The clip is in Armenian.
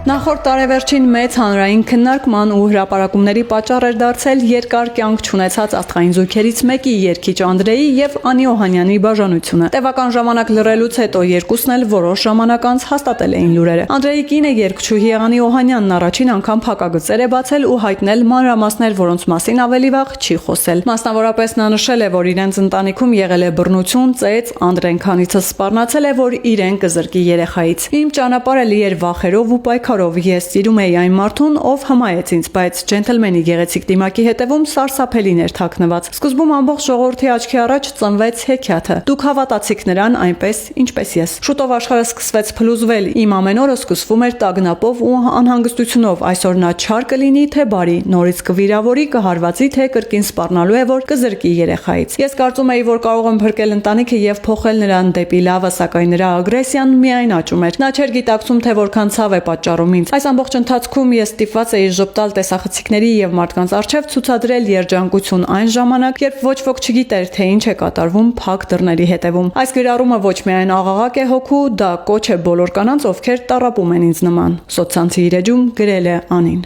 Նախորդ տարեվերջին մեծ հանրային քննարկման ու հրապարակումների պատճառ էր դարձել երկար կյանք չունեցած աստղային զույգերից մեկի երգիչ Անդրեի եւ Անի Օհանյանի բաժանությունը։ Տևական ժամանակ լռելուց հետո երկուսն էլ որոշ ժամանակ անց հաստատել էին լուրերը։ Անդրեի կինը երգչուհի Անի Օհանյանն առաջին անգամ փակագծեր է բացել ու հայտնել մանրամասներ, որոնց մասին ավելի վաղ չի խոսել։ Մասնավորապես նա նշել է, որ իրենց ընտանիքում եղել է բռնություն, ծեծ, Անդրեն քանիցս սպառնացել է, որ իրեն կզրկի երեխայից։ Իմ ճանապարհը լի էր վախերով ու պայքարով, ես սիրում էի այն մարդուն, ով հմայեց ինձ, բայց ջենթլմենի գեղեցիկ դիմակի հետևում սարսափելին էր թաքնված։ Սկզբում ամբողջ ժողովրդի աչքի առաջ ծնվեց հեքիաթը։ Դուք հավատացիք նրան այնպես, ինչպես ես։ Շուտով աշխարհը սկսվեց փլուզվել, իմ ամեն օրը սկսվում էր տագնապով ու անհանգստությունով, այսօր նա չար կլինի, թե բարի, նորից կվիրավորի, կհարվածի, թե կրկին սպառնալու է, որ կզրկի երեխայից։ Ես կարծում էի, որ կարող եմ փրկել ընտանիքը եւ փոխել նրան դեպի լավը, սակայն նրա ագրեսիան միայն աճում էր։ Նա չէր գիտակցում, թե որքան ցավ է պատճառում ինձ։ Այս ամբողջ ընթացքում ես ստիպված էի ժպտալ տեսախցիկների եւ մարդկանց առջեւ, ցուցադրել երջանկություն այն ժամանակ, երբ ոչ ոք չգիտեր, թե ինչ է կատարվում փակ դռների հետևում։ Այս գրառումը ոչ միայն աղաղակ է հոգու, դա կոչ է բոլոր կանանց, ովքեր տառապում են ինձ նման։ Սոցցանցի իր էջում գրել է Անին։